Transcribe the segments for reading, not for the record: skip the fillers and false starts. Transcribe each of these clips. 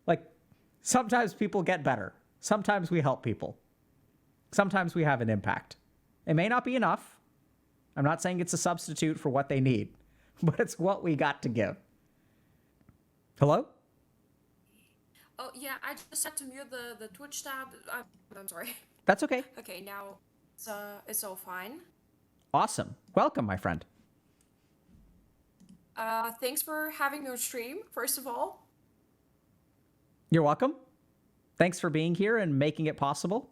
Like, sometimes people get better. Sometimes we help people. Sometimes we have an impact. It may not be enough. I'm not saying it's a substitute for what they need, but it's what we got to give. Hello? Oh, yeah, I just had to mute the Twitch tab. I'm sorry. That's okay. Okay, now it's all fine. Awesome. Welcome, my friend. Thanks for having me on stream, first of all. You're welcome. Thanks for being here and making it possible.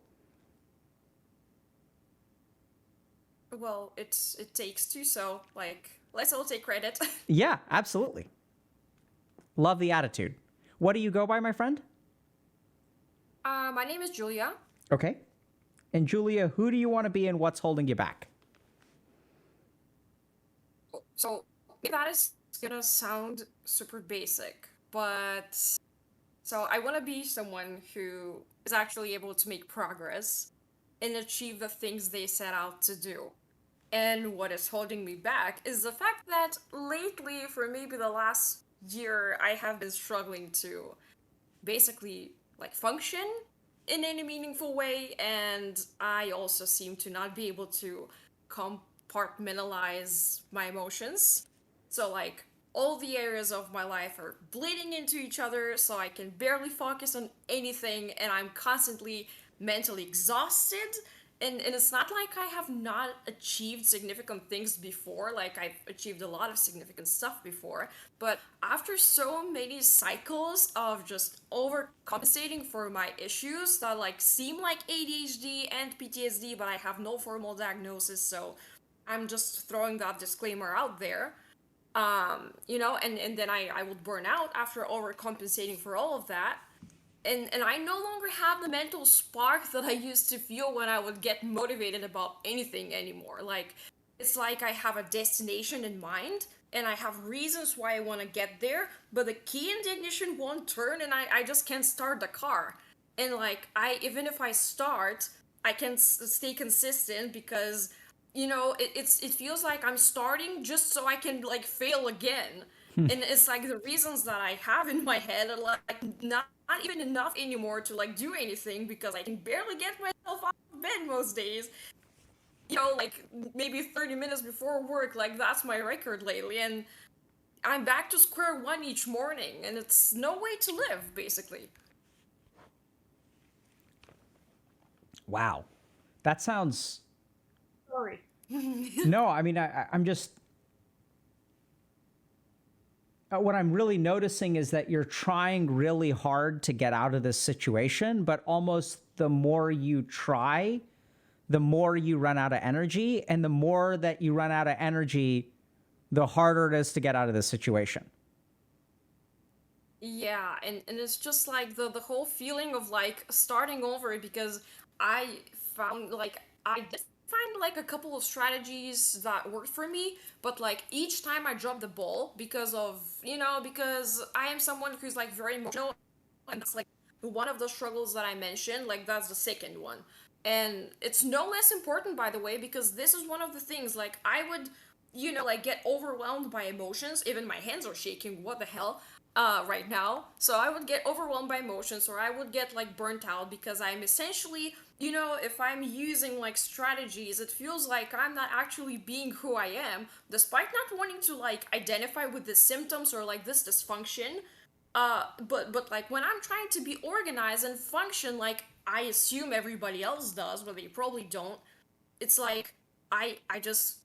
Well, it takes two, so, like, let's all take credit. Yeah, absolutely. Love the attitude. What do you go by, my friend? My name is Julia. Okay. And Julia, who do you want to be and what's holding you back? So, that is gonna sound super basic, but... So, I want to be someone who is actually able to make progress and achieve the things they set out to do. And what is holding me back is the fact that lately, for maybe the last year, I have been struggling to basically like function in any meaningful way, and I also seem to not be able to compartmentalize my emotions. So like all the areas of my life are bleeding into each other, so I can barely focus on anything, and I'm constantly mentally exhausted. And it's not like I have not achieved significant things before, like I've achieved a lot of significant stuff before, but after so many cycles of just overcompensating for my issues that like seem like ADHD and PTSD, but I have no formal diagnosis, so I'm just throwing that disclaimer out there. And then I would burn out after overcompensating for all of that. And I no longer have the mental spark that I used to feel when I would get motivated about anything anymore. Like, it's like I have a destination in mind and I have reasons why I want to get there, but the key in the ignition won't turn and I just can't start the car. And like, even if I start, I can stay consistent because it feels like I'm starting just so I can like fail again. And it's like the reasons that I have in my head are like not even enough anymore to like do anything because I can barely get myself out of bed most days. Like maybe 30 minutes before work, like that's my record lately, and I'm back to square one each morning, and it's no way to live, basically. Wow. That sounds... Sorry. No, I mean, I'm just... what I'm really noticing is that you're trying really hard to get out of this situation, but almost the more you try, the more you run out of energy. And the more that you run out of energy, the harder it is to get out of this situation. Yeah, and it's just like the whole feeling of like starting over because I found like I did find like a couple of strategies that worked for me, but like each time I dropped the ball because I am someone who's like very emotional, and that's like one of the struggles that I mentioned, like that's the second one. And it's no less important, by the way, because this is one of the things like I would like get overwhelmed by emotions. Even my hands are shaking. What the hell? Right now. So I would get overwhelmed by emotions or I would get like burnt out because I'm essentially, if I'm using like strategies, it feels like I'm not actually being who I am, despite not wanting to like identify with the symptoms or like this dysfunction. But like when I'm trying to be organized and function like I assume everybody else does, but they probably don't, it's like I just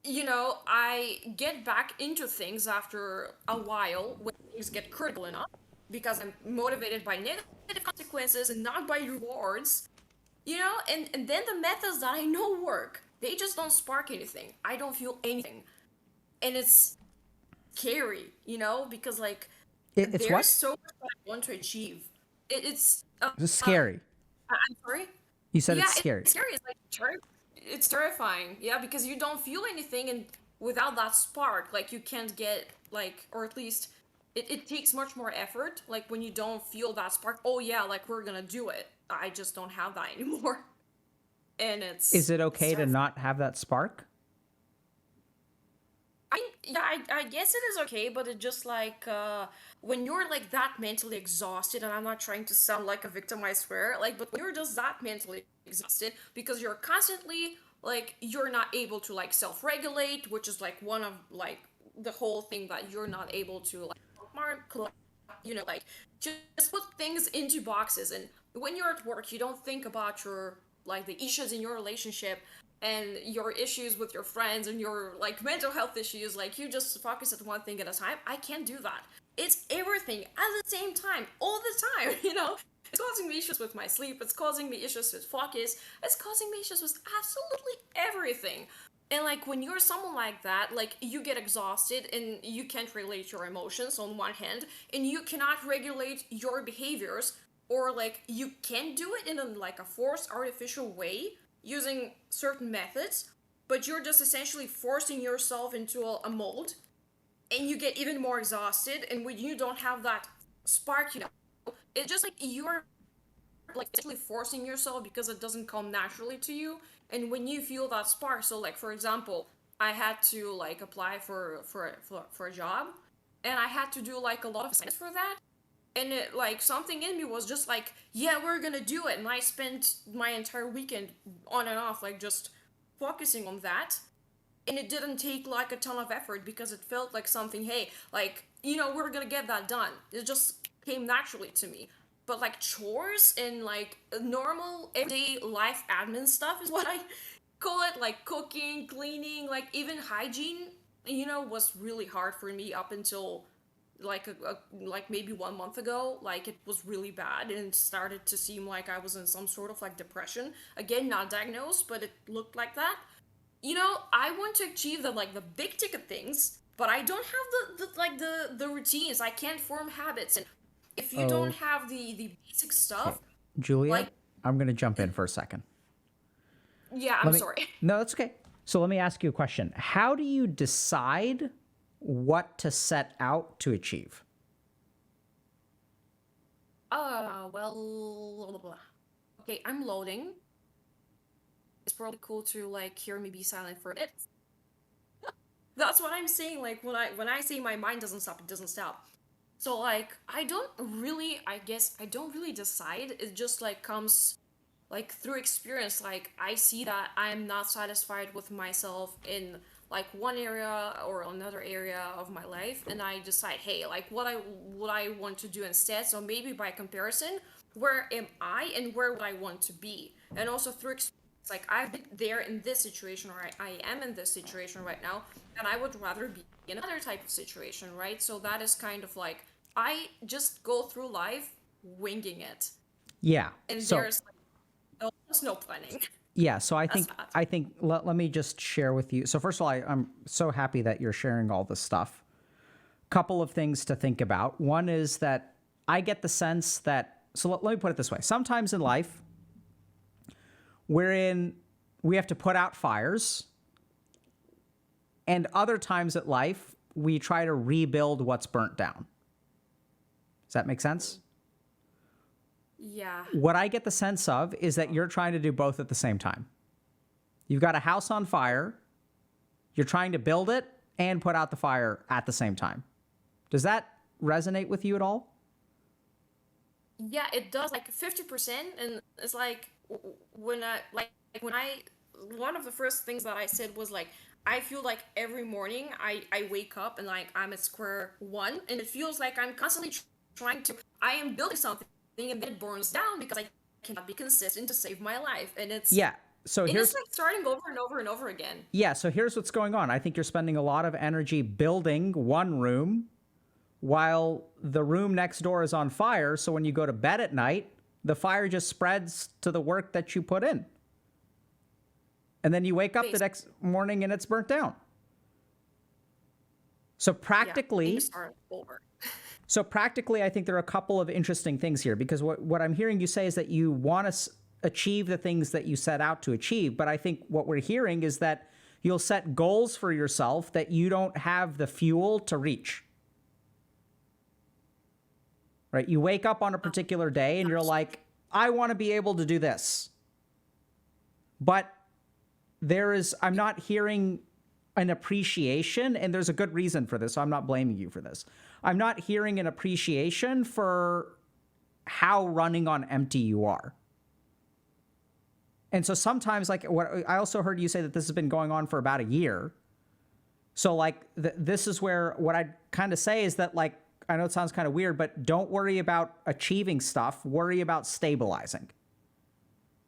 I get back into things after a while when things get critical enough because I'm motivated by negative consequences and not by rewards, and then the methods that I know work, they just don't spark anything. I don't feel anything. And it's scary, because like It's there's what? so much that I want to achieve. It's It's scary. I'm sorry. You said Yeah, it's scary. it's scary. It's like it's terrifying. Yeah, because you don't feel anything, and without that spark, like you can't get like, or at least it takes much more effort. Like when you don't feel that spark. Oh yeah, like we're gonna do it. I just don't have that anymore, and Is it it's okay to terrifying. not have that spark? I mean, yeah, I guess it is okay, but it just like when you're like that mentally exhausted, and I'm not trying to sound like a victim, I swear, like, but when you're just that mentally exhausted because you're constantly like you're not able to like self-regulate, which is like one of like the whole thing that you're not able to like mark, like just put things into boxes. And when you're at work, you don't think about your like the issues in your relationship and your issues with your friends and your like mental health issues. Like you just focus at one thing at a time. I can't do that. It's everything at the same time, all the time. It's causing me issues with my sleep. It's causing me issues with focus. It's causing me issues with absolutely everything. And like when you're someone like that, like you get exhausted and you can't regulate your emotions on one hand, and you cannot regulate your behaviors, or like you can do it in like a forced artificial way using certain methods, but you're just essentially forcing yourself into a mold, and you get even more exhausted. And when you don't have that spark, it's just like you're like essentially forcing yourself because it doesn't come naturally to you. And when you feel that spark, so like for example, I had to like apply for a job, and I had to do like a lot of assignments for that. And it like something in me was just like, yeah, we're gonna do it. And I spent my entire weekend on and off like just focusing on that. And it didn't take like a ton of effort because it felt like something, hey, like, we're gonna get that done. It just came naturally to me. But like chores and like normal everyday life admin stuff is what I call it, like cooking, cleaning, like even hygiene, was really hard for me up until like like maybe 1 month ago. Like it was really bad and it started to seem like I was in some sort of like depression. Again, not diagnosed, but it looked like that. I want to achieve the big ticket things, but I don't have the routines. I can't form habits. And if you don't Oh, have the basic okay. stuff, Julia, like, I'm going to jump in for a second. yeah, I'm Let me, sorry. no, that's okay. So let me ask you a question. How do you decide what to set out to achieve? Well, okay, I'm loading. It's probably cool to like hear me be silent for a minute. That's what I'm saying. Like when I say my mind doesn't stop, it doesn't stop. So like I guess I don't really decide. It just like comes like through experience. Like I see that I'm not satisfied with myself in like one area or another area of my life, and I decide, hey, like what I want to do instead. So maybe by comparison, where am I and where would I want to be? And also through experience, like I've been there in this situation, or I am in this situation right now, and I would rather be in another type of situation, right? So that is kind of like I just go through life winging it, Yeah. and So there's like almost no planning. yeah. So I That's think bad. I think let me just share with you. So first of all, I'm so happy that you're sharing all this stuff. Couple of things to think about. One is that I get the sense that, so let me put it this way. Sometimes in life, we have to put out fires, and other times at life, we try to rebuild what's burnt down. Does that make sense? Yeah. What I get the sense of is that you're trying to do both at the same time. You've got a house on fire, you're trying to build it and put out the fire at the same time. Does that resonate with you at all? Yeah, it does like 50%. And it's like when I one of the first things that I said was like I feel like every morning I wake up and like I'm at square one, and it feels like I'm constantly trying to I am building something, and then it burns down because I cannot be consistent to save my life. And Yeah. So it's here's like starting over and over and over again. yeah, so here's what's going on. I think you're spending a lot of energy building one room while the room next door is on fire. So when you go to bed at night, the fire just spreads to the work that you put in. And then you wake up the Basically, next morning and it's burnt down. So yeah, and you practically, start over. so practically, I think there are a couple of interesting things here, because what I'm hearing you say is that you want to achieve the things that you set out to achieve. But I think what we're hearing is that you'll set goals for yourself that you don't have the fuel to reach. Right? You wake up on a particular day and you're like, I want to be able to do this. But I'm not hearing an appreciation, and there's a good reason for this, so I'm not blaming you for this. I'm not hearing an appreciation for how running on empty you are. And so sometimes, like, what I also heard you say that this has been going on for about a year. So like this is where what I'd kind of say is that, like, I know it sounds kind of weird, but don't worry about achieving stuff, worry about stabilizing.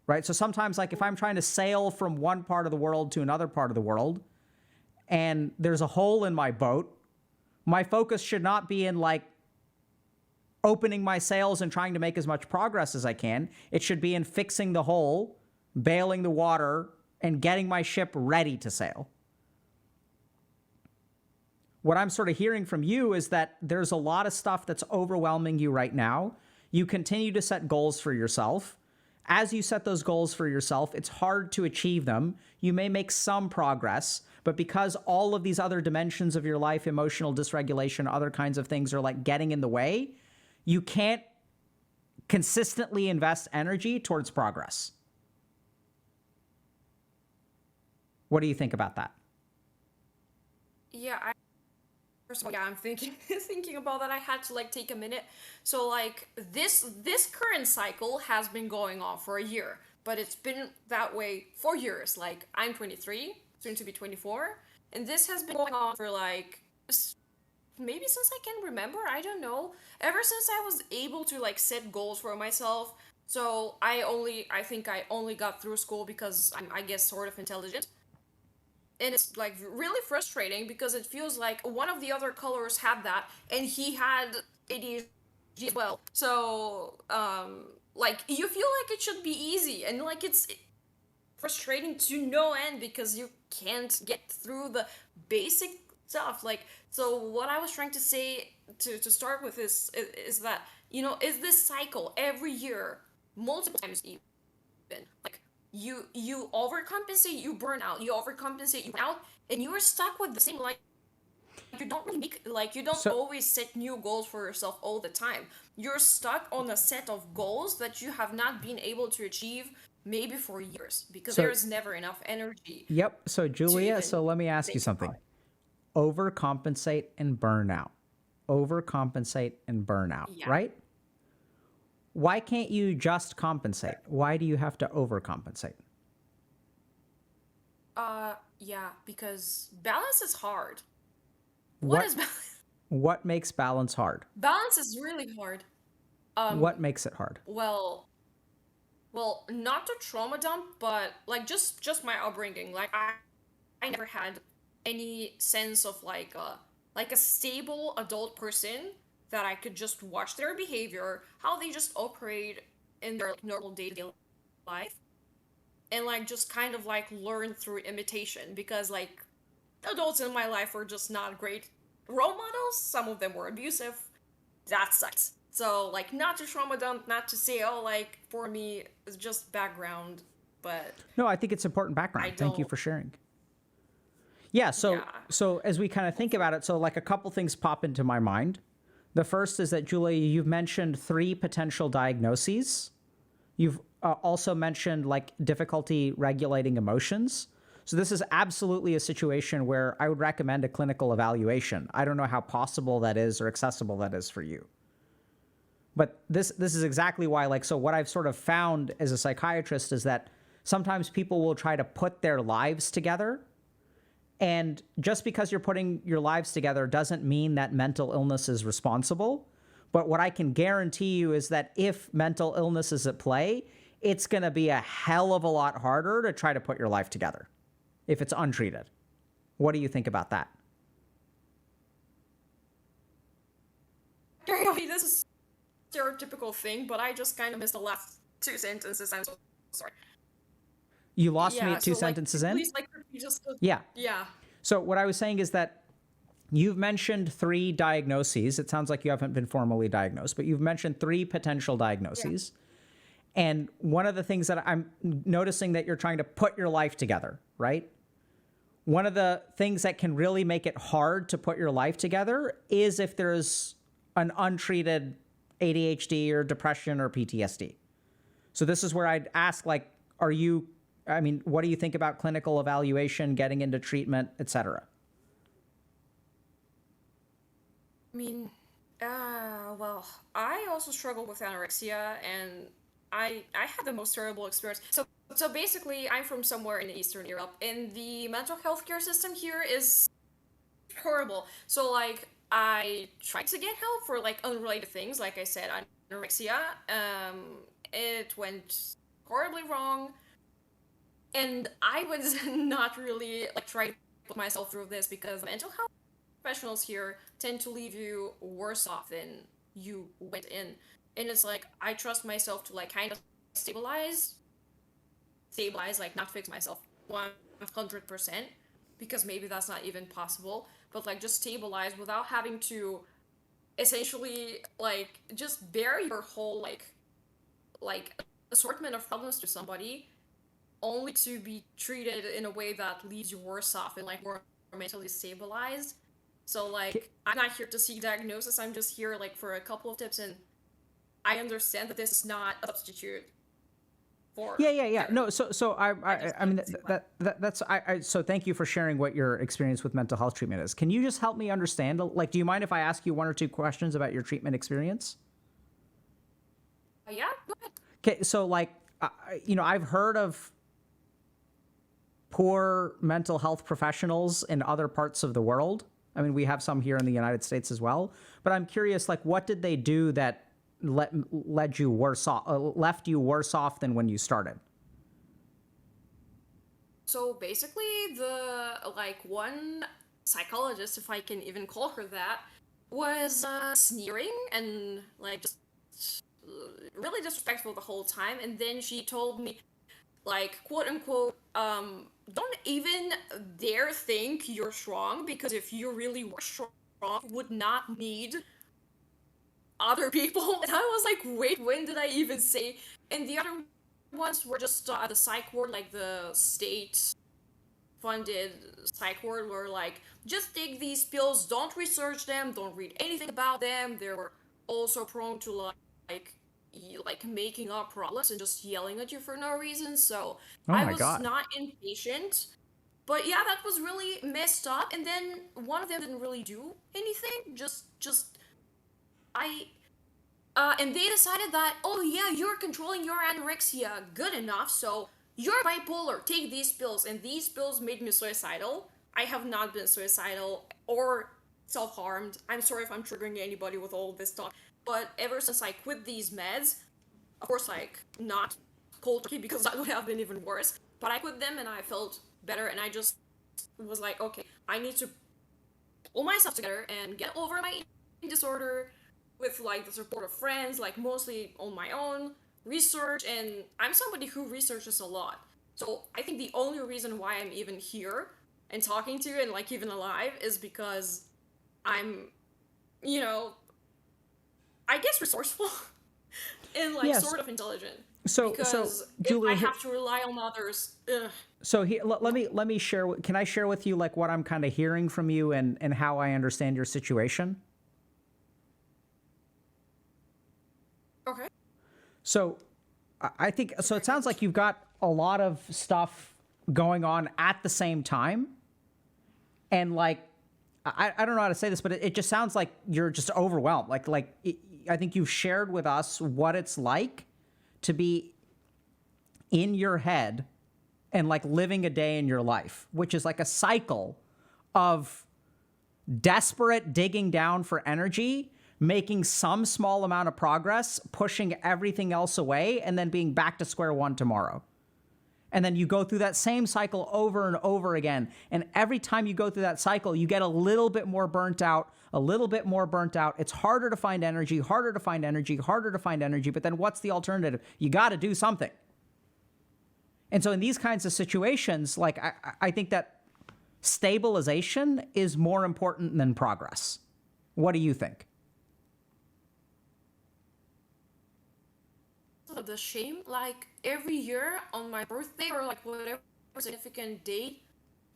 Right? So sometimes, like, if I'm trying to sail from one part of the world to another part of the world and there's a hole in my boat, my focus should not be in like opening my sails and trying to make as much progress as I can. It should be in fixing the hole, bailing the water, and getting my ship ready to sail. What I'm sort of hearing from you is that there's a lot of stuff that's overwhelming you right now. You continue to set goals for yourself. As you set those goals for yourself, it's hard to achieve them. You may make some progress, but because all of these other dimensions of your life, emotional dysregulation, other kinds of things are like getting in the way, you can't consistently invest energy towards progress. What do you think about that? Yeah, first of all, yeah, I'm thinking thinking about that. I had to like take a minute. So like this current cycle has been going on for a year, but it's been that way for years. Like I'm 23, soon to be 24, and this has been going on for like maybe since I can remember. I don't know. Ever since I was able to like set goals for myself. So I think I only got through school because I'm, I guess, sort of intelligent. And it's like really frustrating because it feels like one of the other colors had that and he had ADHD as well. So like you feel like it should be easy, and like it's frustrating to no end because you can't get through the basic stuff. Like, so what I was trying to say to start with is that, you know, is this cycle every year, multiple times even, like you overcompensate, you burn out, you overcompensate, you burn out, and you're stuck with the same, like, you don't really make, like, you don't always set new goals for yourself all the time. You're stuck on a set of goals that you have not been able to achieve maybe for years because there's never enough energy. Yep. So Julia, so let me ask you something. Overcompensate and burnout. Overcompensate and burnout, Yeah. right? Why can't you just compensate? Why do you have to overcompensate? Yeah, because balance is hard. What Is balance? what makes balance hard? Balance is really hard. What makes it hard? Well, not to trauma dump, but like just my upbringing. Like I never had any sense of like a stable adult person that I could just watch their behavior, how they just operate in their like, normal day-to-day life, and like just kind of like learn through imitation, because like adults in my life were just not great role models. Some of them were abusive. That sucks. So like, not to trauma dump, not to say, oh, like for me it's just background, but No, I think it's important background. Thank you for sharing. Yeah, so as we kind of think about it, so like a couple things pop into my mind. The first is that, Julia, you've mentioned 3 potential diagnoses. You've also mentioned like difficulty regulating emotions. So this is absolutely a situation where I would recommend a clinical evaluation. I don't know how possible that is or accessible that is for you. But this is exactly why, like, so what I've sort of found as a psychiatrist is that sometimes people will try to put their lives together. And just because you're putting your lives together doesn't mean that mental illness is responsible. But what I can guarantee you is that if mental illness is at play, it's going to be a hell of a lot harder to try to put your life together if it's untreated. What do you think about that? This is a stereotypical thing, but I just kind of missed the last 2 sentences. I'm so sorry. You lost me at 2 sentences in? Please, like, just yeah. Yeah. So what I was saying is that you've mentioned 3 diagnoses. It sounds like you haven't been formally diagnosed, but you've mentioned 3 potential diagnoses. Yeah. And one of the things that I'm noticing that you're trying to put your life together, right? One of the things that can really make it hard to put your life together is if there's an untreated ADHD or depression or PTSD. So this is where I'd ask, like, are you I mean, what do you think about clinical evaluation, getting into treatment, etc.? I mean, well, I also struggle with anorexia, and I had the most terrible experience. So basically, I'm from somewhere in Eastern Europe, and the mental health care system here is horrible. So like, I tried to get help for like unrelated things, like I said, anorexia. It went horribly wrong, and I was not really like trying to put myself through this because mental health professionals here tend to leave you worse off than you went in. And it's like I trust myself to like kind of stabilize, like not fix myself 100%, because maybe that's not even possible, but like just stabilize without having to essentially like just bear your whole like assortment of problems to somebody only to be treated in a way that leaves you worse off and like more mentally stabilized. So like I'm not here to seek diagnosis. I'm just here like for a couple of tips, and I understand that this is not a substitute for Yeah. No, therapy. so I just I mean need to seek one. that's so thank you for sharing what your experience with mental health treatment is. Can you just help me understand? Like, do you mind if I ask you one or two questions about your treatment experience? Yeah, go ahead. Okay, so like, I've heard of poor mental health professionals in other parts of the world. I mean, we have some here in the United States as well. But I'm curious, like, what did they do that led you worse off, left you worse off than when you started? So basically, the like one psychologist, if I can even call her that, was sneering and like just really disrespectful the whole time. And then she told me, like, quote unquote, don't even dare think you're strong, because if you really were strong, you would not need other people. And I was like, wait, when did I even say? And the other ones were just the psych ward, like the state funded psych ward, were like, just take these pills, don't research them, don't read anything about them. They were also prone to like like making up problems and just yelling at you for no reason. So Oh I my was God. not impatient. But yeah, that was really messed up. And then one of them didn't really do anything. Just I and they decided that, oh yeah, you're controlling your anorexia good enough, so you're bipolar. Take these pills, and these pills made me suicidal. I have not been suicidal or self-harmed. I'm sorry if I'm triggering anybody with all this talk, but ever since I quit these meds, of course, like not cold turkey because that would have been even worse. But I quit them and I felt better, and I just was like, okay, I need to pull myself together and get over my eating disorder with like the support of friends, like mostly on my own research. And I'm somebody who researches a lot. So I think the only reason why I'm even here and talking to you and like even alive is because I'm, you know, I guess resourceful and like Yes. sort of intelligent. So Because if I Julia, here, have to rely on others, ugh. so here, let me share. Can I share with you like what I'm kind of hearing from you and how I understand your situation? Okay. So I think so. It sounds like you've got a lot of stuff going on at the same time, and like I don't know how to say this, but it just sounds like you're just overwhelmed. I think you've shared with us what it's like to be in your head and like living a day in your life, which is like a cycle of desperate digging down for energy, making some small amount of progress, pushing everything else away, and then being back to square one tomorrow. And then you go through that same cycle over and over again. And every time you go through that cycle, you get a little bit more burnt out, a little bit more burnt out. It's harder to find energy, harder to find energy, harder to find energy. But then what's the alternative? You got to do something. And so in these kinds of situations, like I think that stabilization is more important than progress. What do you think? The shame, like every year on my birthday or like whatever significant date,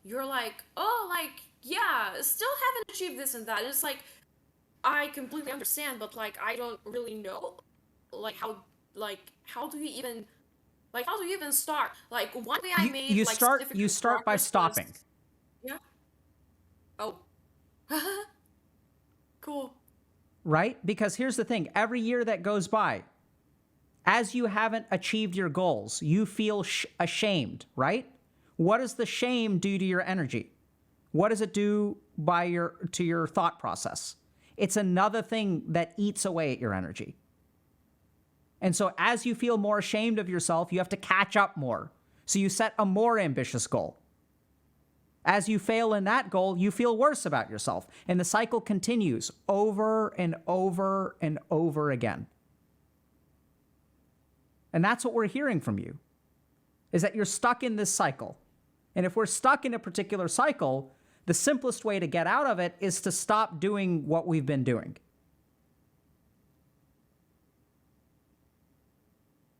you're like, oh, like, yeah, still haven't achieved this and that. And it's I completely understand, but like I don't really know like how do you even Like, how do you even start? Like, one way I made You like you significant start by progress was, stopping. yeah. Oh, cool. Right? Because here's the thing, every year that goes by, as you haven't achieved your goals, you feel ashamed, right? What does the shame do to your energy? What does it do to your thought process? It's another thing that eats away at your energy. And so as you feel more ashamed of yourself, you have to catch up more. So you set a more ambitious goal. As you fail in that goal, you feel worse about yourself. And the cycle continues over and over and over again. And that's what we're hearing from you, is that you're stuck in this cycle. And if we're stuck in a particular cycle, the simplest way to get out of it is to stop doing what we've been doing.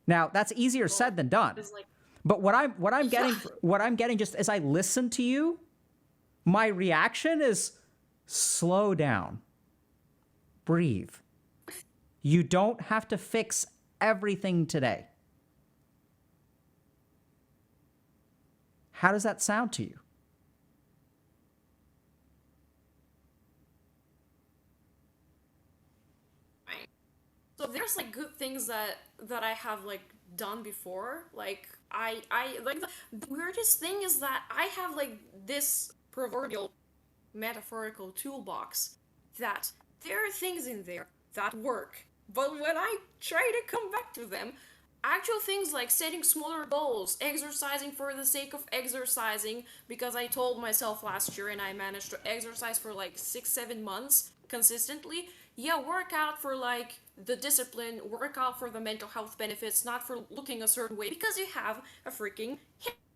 Now, that's easier said than done. Like, but what I'm getting just as I listen to you, my reaction is slow down. Breathe. You don't have to fix everything today. How does that sound to you? so there's like good things that I have like done before. Like I like the weirdest thing is that I have like this proverbial metaphorical toolbox that there are things in there that work. But when I try to come back to them, actual things like setting smaller goals, exercising for the sake of exercising, because I told myself last year and I managed to exercise for like 6-7 months consistently. Yeah, work out for like the discipline, work out for the mental health benefits, not for looking a certain way, because you have a freaking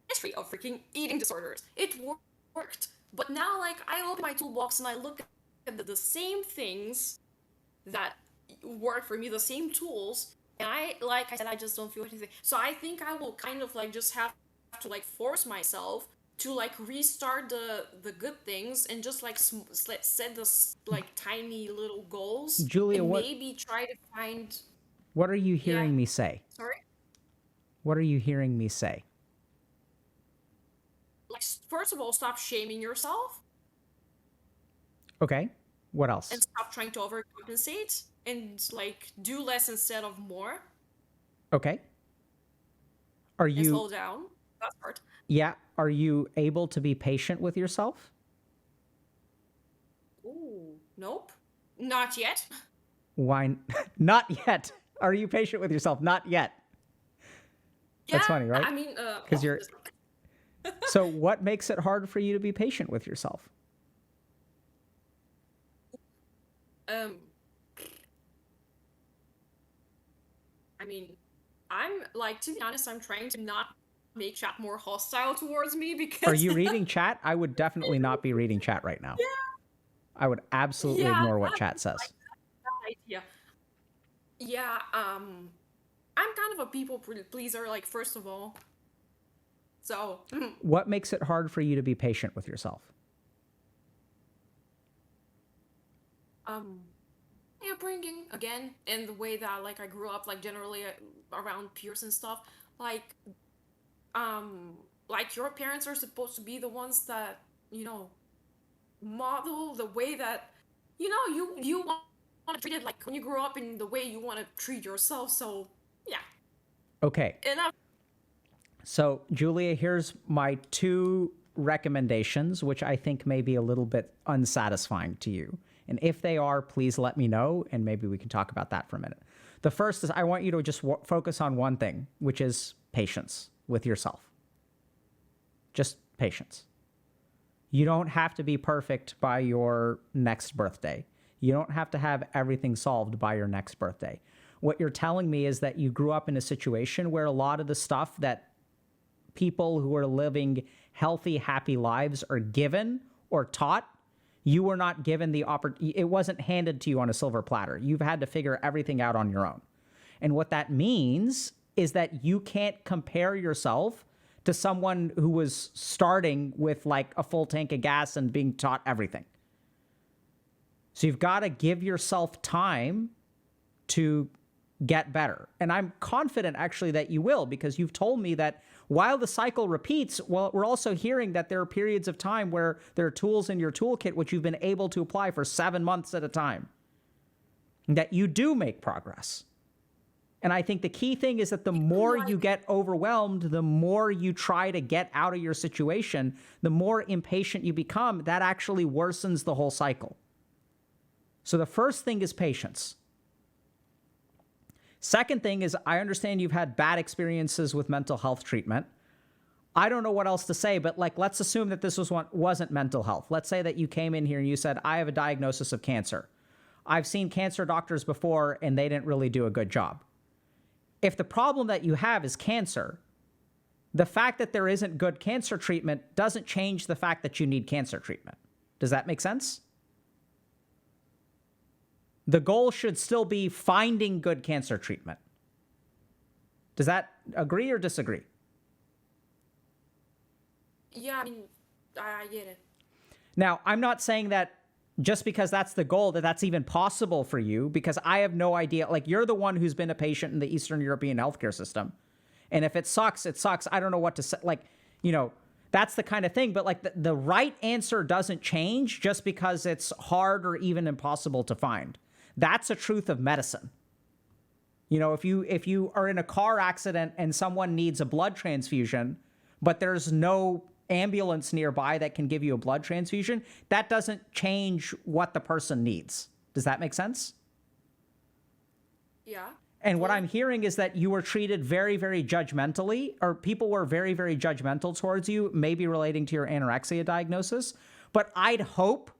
history of freaking eating disorders. It worked. But now, like, I open my toolbox and I look at the same things that work for me, the same tools, and like I said, I just don't feel anything. So I think I will kind of like just have to like force myself to like restart the good things and just like set this like tiny little goals Julia, and maybe try to find. what are you Yeah, hearing me say? sorry. What are you hearing me say? Like, first of all, stop shaming yourself Okay. What and else? stop trying to overcompensate and like do less instead of more Okay. Are and you slow down. That's part. Yeah, are you able to be patient with yourself? Ooh, nope, not yet. Why not yet? Are you patient with yourself? Not yet. Yeah, That's funny, right? I mean, Because you're So what makes it hard for you to be patient with yourself? um, I mean, I'm like, to be honest, I'm trying to not make chat more hostile towards me Are because you reading chat? I would definitely not be reading chat right now. I would absolutely yeah, ignore what that's chat says. like that idea. Yeah, I'm kind of a people pleaser, like, first of all. So, What makes it hard for you to be patient with yourself? um, yeah, bringing again in the way that like I grew up, like generally around peers and stuff, like, um, like your parents are supposed to be the ones that you know model the way that you want to treat it like when you grow up in the way you want to treat yourself. So yeah, Okay. enough. So, Julia, here's my two recommendations, which I think may be a little bit unsatisfying to you. And if they are, please let me know, and maybe we can talk about that for a minute. The first is I want you to just focus on one thing, which is patience with yourself. Just patience. You don't have to be perfect by your next birthday. You don't have to have everything solved by your next birthday. What you're telling me is that you grew up in a situation where a lot of the stuff that people who are living healthy, happy lives are given or taught, you were not given the opportunity. It wasn't handed to you on a silver platter. You've had to figure everything out on your own. And what that means is that you can't compare yourself to someone who was starting with like a full tank of gas and being taught everything. So you've got to give yourself time to get better. And I'm confident actually that you will, because you've told me that while the cycle repeats, well, we're also hearing that there are periods of time where there are tools in your toolkit which you've been able to apply for 7 months at a time, that you do make progress. And I think the key thing is that the more you get overwhelmed, the more you try to get out of your situation, the more impatient you become. That actually worsens the whole cycle. So the first thing is patience. Second thing is, I understand you've had bad experiences with mental health treatment. I don't know what else to say, but like, let's assume that this wasn't mental health. Let's say that you came in here and you said, I have a diagnosis of cancer. I've seen cancer doctors before and they didn't really do a good job. If the problem that you have is cancer, the fact that there isn't good cancer treatment doesn't change the fact that you need cancer treatment. Does that make sense? The goal should still be finding good cancer treatment. Does that agree or disagree? Yeah, I mean, I get it. Now, I'm not saying that just because that's the goal, that that's even possible for you, because I have no idea. Like, you're the one who's been a patient in the Eastern European healthcare system. And if it sucks, it sucks. I don't know what to say. Like, you know, that's the kind of thing. But like the right answer doesn't change just because it's hard or even impossible to find. That's a truth of medicine. You know, if you are in a car accident and someone needs a blood transfusion, but there's no ambulance nearby that can give you a blood transfusion, that doesn't change what the person needs. Does that make sense? Yeah. And what I'm hearing is that you were treated very, very judgmentally, or people were very, very judgmental towards you, maybe relating to your anorexia diagnosis. But I'd hope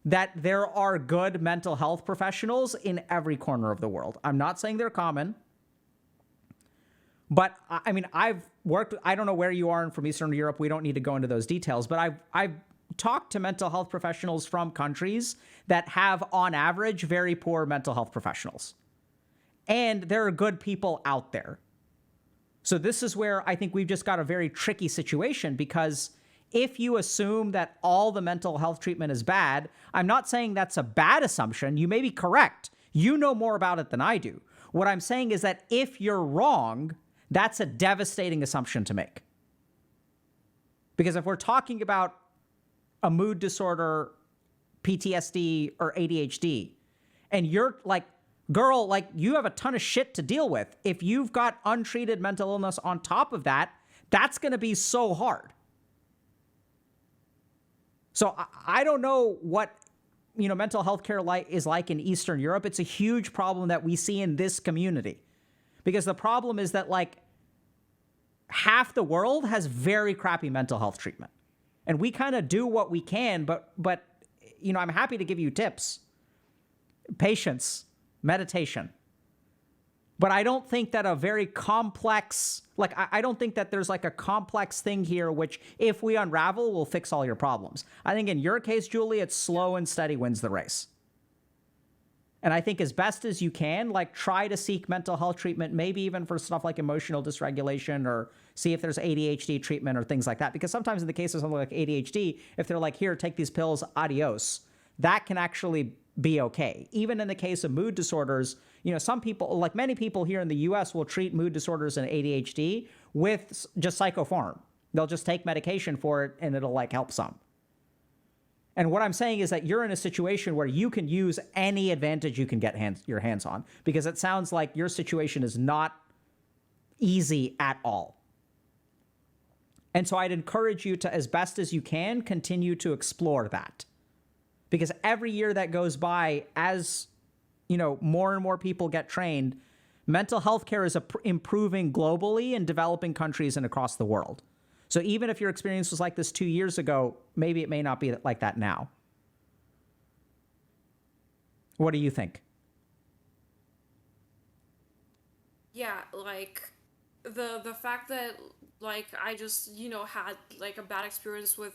that there are good mental health professionals in every corner of the world. I'm not saying they're common. But I mean, I've worked, I don't know where you are from Eastern Europe. We don't need to go into those details, but I've talked to mental health professionals from countries that have, on average, very poor mental health professionals. And there are good people out there. So this is where I think we've just got a very tricky situation, because if you assume that all the mental health treatment is bad, I'm not saying that's a bad assumption. You may be correct. You know more about it than I do. What I'm saying is that if you're wrong, that's a devastating assumption to make. Because if we're talking about a mood disorder, PTSD, or ADHD, and you're like, girl, like, you have a ton of shit to deal with. If you've got untreated mental illness on top of that, that's going to be so hard. So I don't know what, you know, mental health care is like in Eastern Europe. It's a huge problem that we see in this community. Because the problem is that, like, half the world has very crappy mental health treatment. And we kind of do what we can, but you know, I'm happy to give you tips. Patience, meditation. But I don't think that a very complex, like, I don't think that there's like a complex thing here, which if we unravel, will fix all your problems. I think in your case, Julie, it's slow and steady wins the race. And I think as best as you can, like, try to seek mental health treatment, maybe even for stuff like emotional dysregulation, or see if there's ADHD treatment or things like that. Because sometimes in the case of something like ADHD, if they're like, here, take these pills, adios, that can actually be okay. Even in the case of mood disorders, you know, some people, like many people here in the US, will treat mood disorders and ADHD with just psychopharm. They'll just take medication for it and it'll like help some. And what I'm saying is that you're in a situation where you can use any advantage you can get your hands on, because it sounds like your situation is not easy at all. And so I'd encourage you to, as best as you can, continue to explore that. Because every year that goes by, as you know, more and more people get trained, mental health care is improving globally in developing countries and across the world. So even if your experience was like this 2 years ago, maybe it may not be like that now. What do you think? Yeah, like, the fact that, like, I just, you know, had like a bad experience with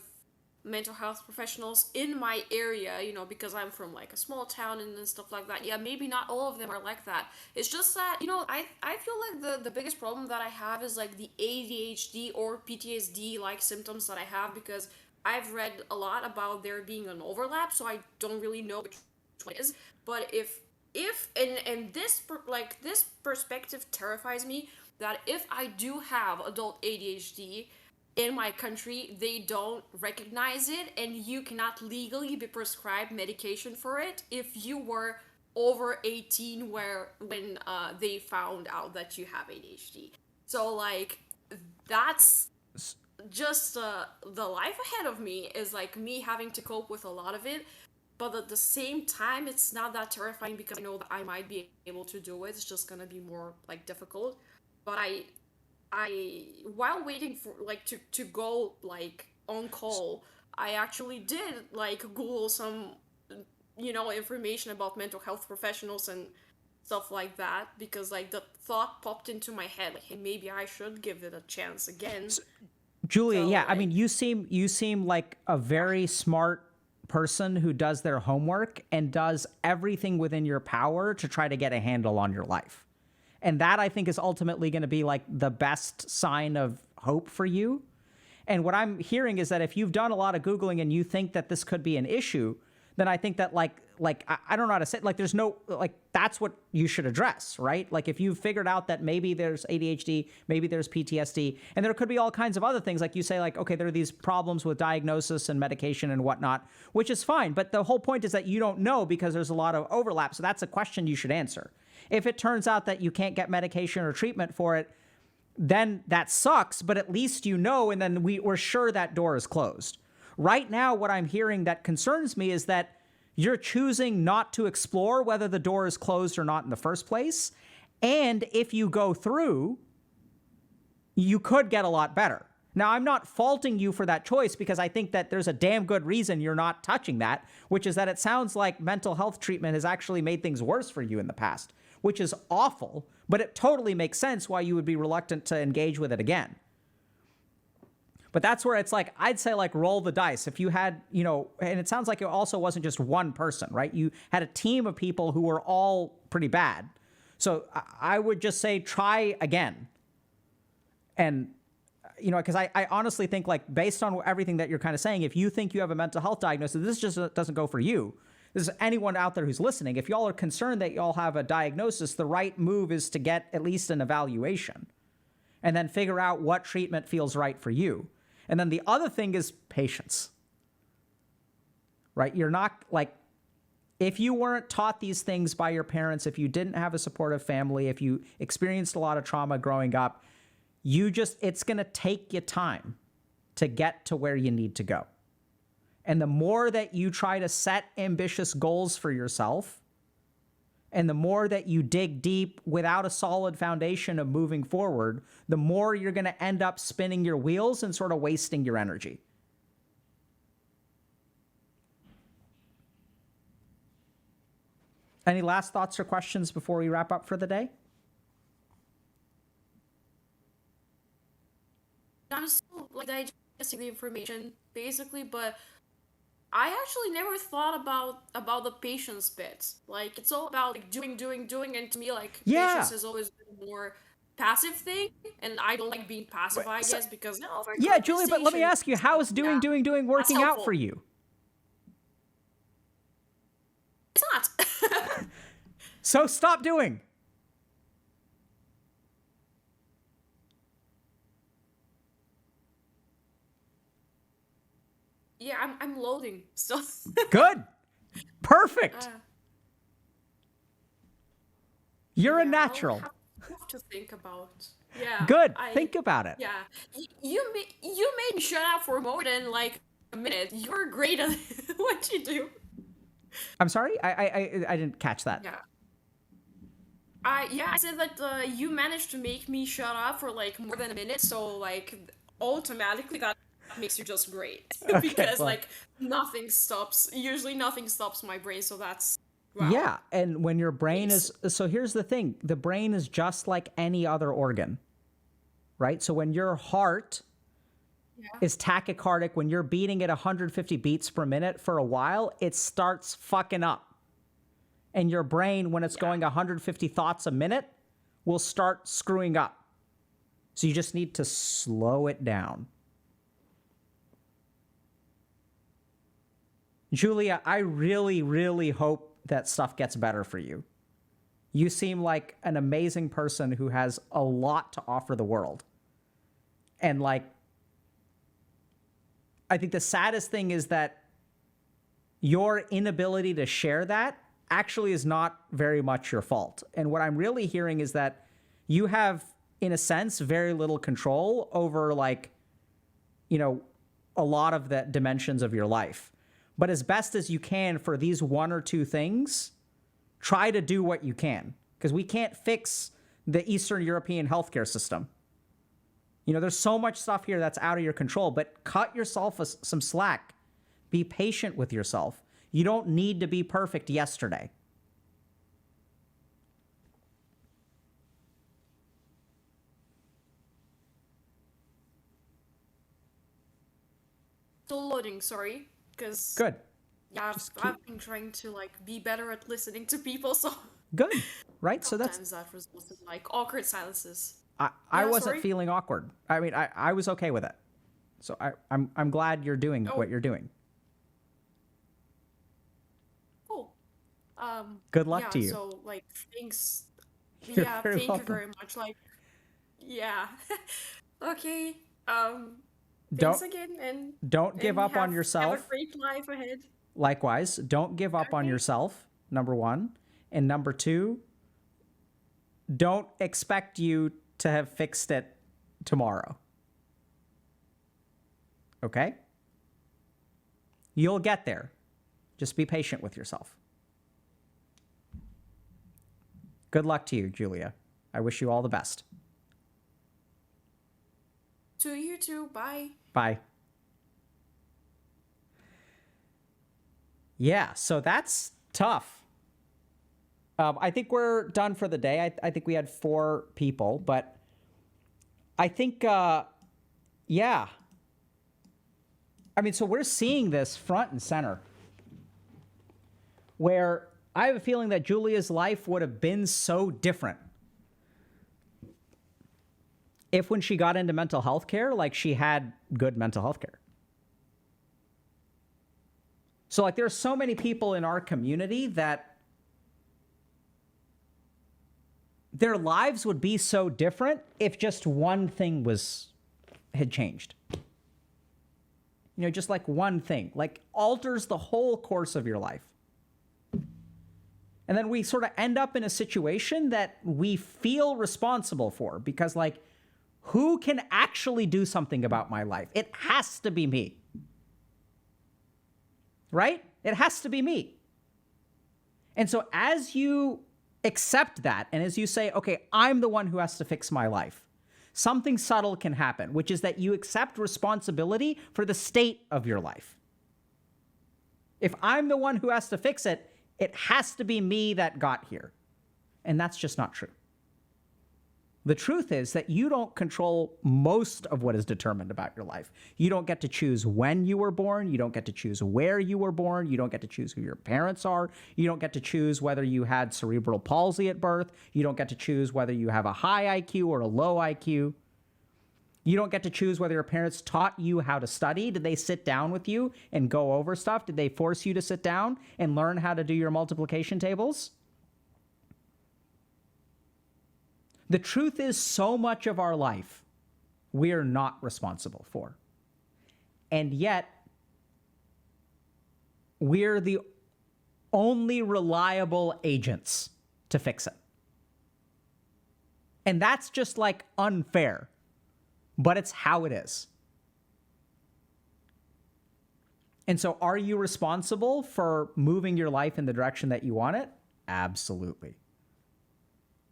mental health professionals in my area, you know, because I'm from like a small town and stuff like that. Yeah, maybe not all of them are like that. It's just that, you know, I feel like the biggest problem that I have is like the ADHD or PTSD like symptoms that I have, because I've read a lot about there being an overlap, so I don't really know which one it is. But if if and this perspective terrifies me, that if I do have adult ADHD in my country, they don't recognize it, and you cannot legally be prescribed medication for it if you were over 18 where when they found out that you have ADHD. So like that's just the life ahead of me is like me having to cope with a lot of it, but at the same time it's not that terrifying because I know that I might be able to do it. It's just gonna be more like difficult. But I while waiting for like to go like on call, I actually did like Google some information about mental health professionals and stuff like that, because like the thought popped into my head like, hey, maybe I should give it a chance again. Julia, So yeah, I like, mean, you seem like a very smart person who does their homework and does everything within your power to try to get a handle on your life. And that I think is ultimately going to be like the best sign of hope for you. And what I'm hearing is that if you've done a lot of Googling and you think that this could be an issue, then I think that I don't know how to say it. Like there's no, like that's what you should address, right? Like if you've figured out that maybe there's ADHD, maybe there's PTSD, and there could be all kinds of other things. Like you say, like, okay, there are these problems with diagnosis and medication and whatnot, which is fine. But the whole point is that you don't know because there's a lot of overlap. So that's a question you should answer. If it turns out that you can't get medication or treatment for it, then that sucks, but at least you know, and then we're sure that door is closed. Right now, what I'm hearing that concerns me is that you're choosing not to explore whether the door is closed or not in the first place. And if you go through, you could get a lot better. Now, I'm not faulting you for that choice because I think that there's a damn good reason you're not touching that, which is that it sounds like mental health treatment has actually made things worse for you in the past, which is awful, but it totally makes sense why you would be reluctant to engage with it again. But that's where it's like, I'd say like roll the dice. If you had, and it sounds like it also wasn't just one person, right? You had a team of people who were all pretty bad. So I would just say try again. And, because I honestly think like based on everything that you're kind of saying, if you think you have a mental health diagnosis, this just doesn't go for you. This is anyone out there who's listening. If y'all are concerned that y'all have a diagnosis, the right move is to get at least an evaluation and then figure out what treatment feels right for you. And then the other thing is patience, right? You're not like, if you weren't taught these things by your parents, if you didn't have a supportive family, if you experienced a lot of trauma growing up, it's going to take you time to get to where you need to go. And the more that you try to set ambitious goals for yourself, and the more that you dig deep without a solid foundation of moving forward, the more you're going to end up spinning your wheels and sort of wasting your energy. Any last thoughts or questions before we wrap up for the day? I'm still like digesting the information basically, but I actually never thought about the patience bit. Like it's all about like doing, and to me like patience has always been a more passive thing, and I don't like being passive, I guess, because yeah, Julia. But let me ask you, how is doing working out for you? It's not. So stop doing. Yeah, I'm loading still. Good. Perfect. You're a natural. I'll have to think about. Yeah. Good. Think about it. Yeah. You made me shut up for more than like a minute. You're great at what you do. I'm sorry? I didn't catch that. Yeah. I said that you managed to make me shut up for like more than a minute, so like automatically that makes you just great. Because like usually nothing stops my brain, so that's wow. Yeah, and when your brain so here's the thing, the brain is just like any other organ, right? So when your heart is tachycardic, when you're beating at 150 beats per minute for a while, it starts fucking up. And your brain, when it's going 150 thoughts a minute, will start screwing up. So you just need to slow it down. Julia, I really, really hope that stuff gets better for you. You seem like an amazing person who has a lot to offer the world. And like, I think the saddest thing is that your inability to share that actually is not very much your fault. And what I'm really hearing is that you have, in a sense, very little control over, like, you know, a lot of the dimensions of your life. But as best as you can for these one or two things, try to do what you can, because we can't fix the Eastern European healthcare system. You know, there's so much stuff here that's out of your control, but cut yourself some slack. Be patient with yourself. You don't need to be perfect yesterday. Still loading, sorry. Because Good. yeah, I've been trying to like be better at listening to people, so Good. Right? So sometimes that results in like awkward silences. I wasn't sorry? feeling awkward. I mean, I was okay with it. So I'm glad you're doing what you're doing. Cool. Good luck to you. So like thanks. You're Yeah, very thank welcome. you very much. Like, yeah. Okay. Don't Thanks again, and give up on have yourself. a great life ahead. Likewise, don't give up on Okay. yourself, number one. And number two, don't expect you to have fixed it tomorrow. Okay? You'll get there. Just be patient with yourself. Good luck to you, Julia. I wish you all the best. To you too. Bye. Bye. Yeah, so that's tough. I think we're done for the day. I think we had 4 people, but I think, yeah. I mean, so we're seeing this front and center, where I have a feeling that Julia's life would have been so different if when she got into mental health care, like, she had good mental health care. So, like, there's so many people in our community that their lives would be so different if just one thing had changed. You know, just like one thing, like, alters the whole course of your life. And then we sort of end up in a situation that we feel responsible for, because, like, who can actually do something about my life? It has to be me. Right? It has to be me. And so as you accept that, and as you say, okay, I'm the one who has to fix my life, something subtle can happen, which is that you accept responsibility for the state of your life. If I'm the one who has to fix it, it has to be me that got here. And that's just not true. The truth is that you don't control most of what is determined about your life. You don't get to choose when you were born. You don't get to choose where you were born. You don't get to choose who your parents are. You don't get to choose whether you had cerebral palsy at birth. You don't get to choose whether you have a high IQ or a low IQ. You don't get to choose whether your parents taught you how to study. Did they sit down with you and go over stuff? Did they force you to sit down and learn how to do your multiplication tables? The truth is, so much of our life we are not responsible for. And yet, we're the only reliable agents to fix it. And that's just, like, unfair, but it's how it is. And so, are you responsible for moving your life in the direction that you want it? Absolutely.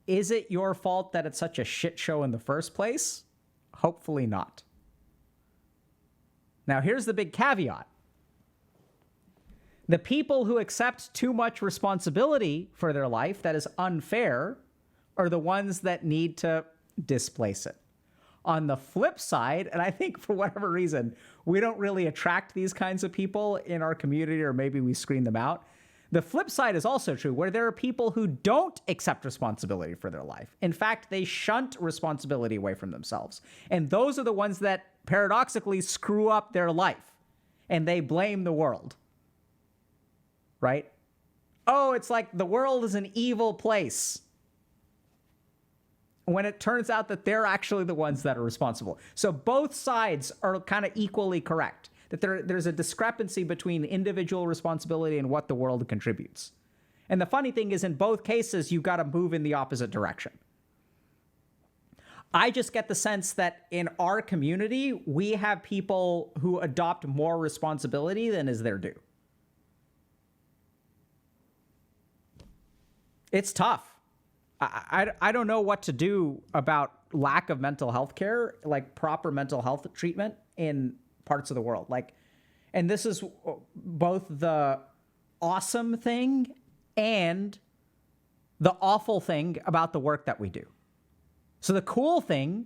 Is it your fault that it's such a shit show in the first place? Hopefully not. Now, here's the big caveat. The people who accept too much responsibility for their life that is unfair are the ones that need to displace it. On the flip side, and I think for whatever reason, we don't really attract these kinds of people in our community, or maybe we screen them out. The flip side is also true, where there are people who don't accept responsibility for their life. In fact, they shunt responsibility away from themselves. And those are the ones that paradoxically screw up their life, and they blame the world. Right? Oh, it's like the world is an evil place. when it turns out that they're actually the ones that are responsible. So both sides are kind of equally correct, that there's a discrepancy between individual responsibility and what the world contributes. And the funny thing is, in both cases, you've got to move in the opposite direction. I just get the sense that in our community, we have people who adopt more responsibility than is their due. It's tough. I don't know what to do about lack of mental health care, like proper mental health treatment in parts of the world. Like, and this is both the awesome thing and the awful thing about the work that we do. So the cool thing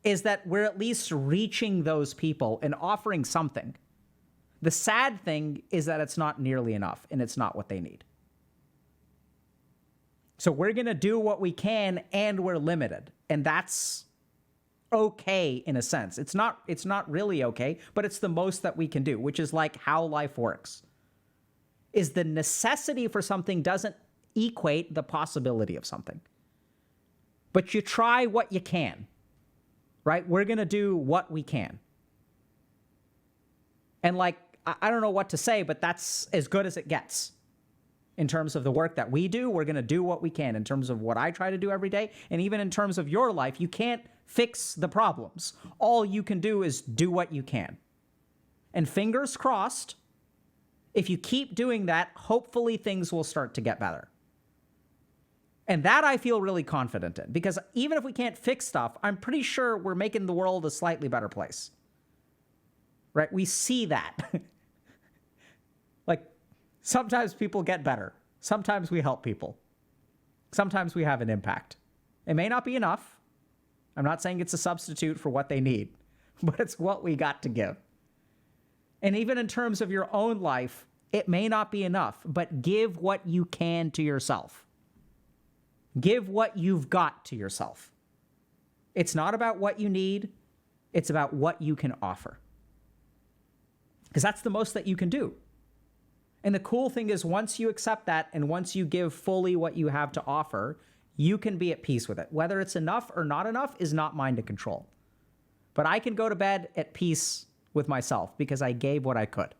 is that we're at least reaching those people and offering something. The sad thing is that it's not nearly enough and it's not what they need. So we're going to do what we can and we're limited. And that's okay in a sense. It's not really okay, but it's the most that we can do, which is like how life works. Is the necessity for something doesn't equate the possibility of something. But you try what you can, right? We're going to do what we can. And like, I don't know what to say, but that's as good as it gets. In terms of the work that we do, we're going to do what we can. In terms of what I try to do every day, and even in terms of your life, you can't fix the problems. All you can do is do what you can. And fingers crossed, if you keep doing that, hopefully things will start to get better. And that I feel really confident in, because even if we can't fix stuff, I'm pretty sure we're making the world a slightly better place. Right? We see that. Like, sometimes people get better. Sometimes we help people. Sometimes we have an impact. It may not be enough. I'm not saying it's a substitute for what they need, but it's what we got to give. And even in terms of your own life, it may not be enough, but give what you can to yourself. Give what you've got to yourself. It's not about what you need. It's about what you can offer. Because that's the most that you can do. And the cool thing is, once you accept that and once you give fully what you have to offer, you can be at peace with it. Whether it's enough or not enough is not mine to control. But I can go to bed at peace with myself because I gave what I could.